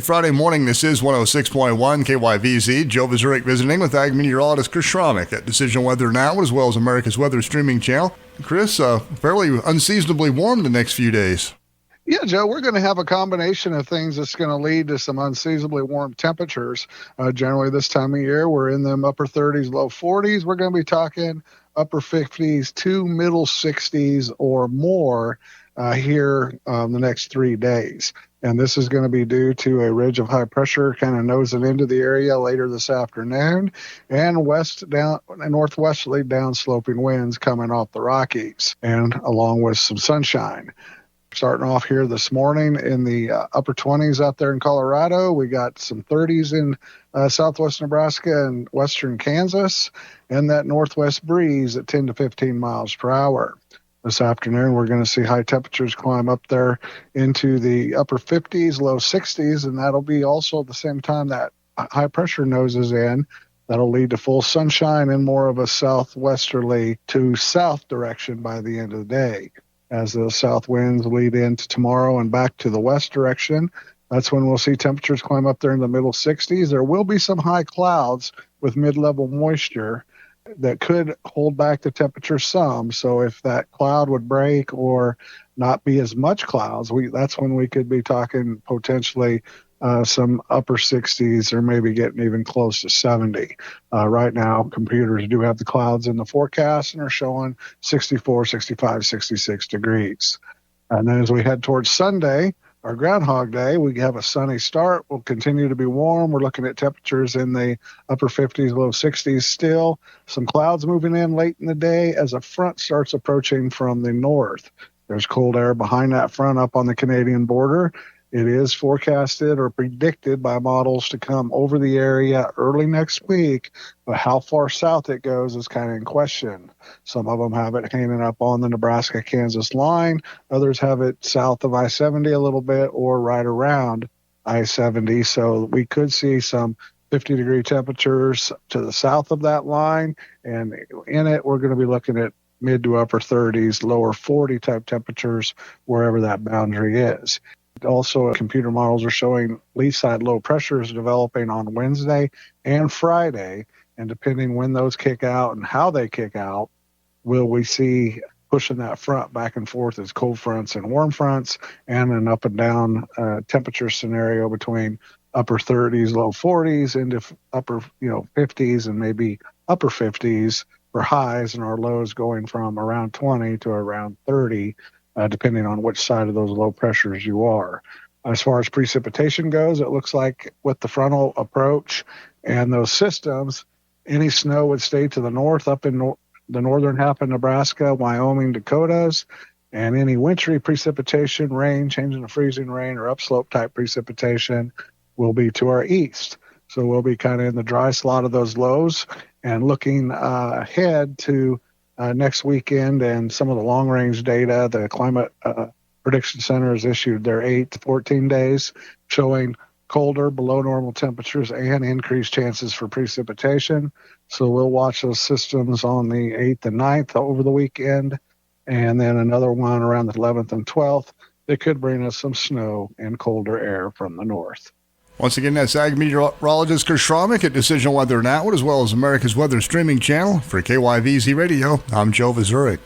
Friday morning. This is 106.1 KYVZ. Joe Vizuric visiting with Ag meteorologist Chris Sramek at Decision Weather Now, as well as America's Weather streaming channel. Chris, fairly unseasonably warm the next few days. Yeah, Joe, we're going to have a combination of things that's going to lead to some unseasonably warm temperatures. Generally, this time of year, we're in them upper 30s, low 40s. We're going to be talking upper 50s to middle 60s or more here the next 3 days. And this is going to be due to a ridge of high pressure kind of nosing into the area later this afternoon, and northwesterly downsloping winds coming off the Rockies, and along with some sunshine. Starting off here this morning in the upper 20s out there in Colorado. We got some 30s in southwest Nebraska and western Kansas, and that northwest breeze at 10 to 15 miles per hour. This afternoon, we're going to see high temperatures climb up there into the upper 50s, low 60s, and that'll be also at the same time that high pressure noses in. That'll lead to full sunshine and more of a southwesterly to south direction by the end of the day. As the south winds lead into tomorrow and back to the west direction, that's when we'll see temperatures climb up there in the middle 60s. There will be some high clouds with mid-level moisture that could hold back the temperature some. So if that cloud would break or not be as much clouds, that's when we could be talking potentially some upper 60s or maybe getting even close to 70. Right now, computers do have the clouds in the forecast and are showing 64, 65, 66 degrees. And then as we head towards Sunday, our Groundhog Day, we have a sunny start. We'll continue to be warm. We're looking at temperatures in the upper 50s, low 60s still. Some clouds moving in late in the day as a front starts approaching from the north. There's cold air behind that front up on the Canadian border. It is forecasted or predicted by models to come over the area early next week, but how far south it goes is kind of in question. Some of them have it hanging up on the Nebraska-Kansas line. Others have it south of I-70 a little bit or right around I-70. So we could see some 50-degree temperatures to the south of that line, and in it we're going to be looking at mid to upper 30s, lower 40 type temperatures wherever that boundary is. Also, computer models are showing lee side low pressures developing on Wednesday and Friday, and depending when those kick out and how they kick out, will we see pushing that front back and forth as cold fronts and warm fronts, and an up and down temperature scenario between upper 30s, low 40s into upper 50s and maybe upper 50s for highs, and our lows going from around 20 to around 30. Depending on which side of those low pressures you are. As far as precipitation goes, it looks like with the frontal approach and those systems, any snow would stay to the north up in the northern half of Nebraska, Wyoming, Dakotas, and any wintry precipitation, rain, changing to freezing rain or upslope type precipitation will be to our east. So we'll be kind of in the dry slot of those lows, and looking ahead to next weekend and some of the long-range data. The Climate Prediction Center has issued their 8 to 14 days showing colder, below normal temperatures and increased chances for precipitation. So we'll watch those systems on the 8th and 9th over the weekend, and then another one around the 11th and 12th that could bring us some snow and colder air from the north. Once again, that's Ag meteorologist Chris Sramek at Decision Weather Now, as well as America's Weather streaming channel. For KYVZ Radio, I'm Joe Vizuric.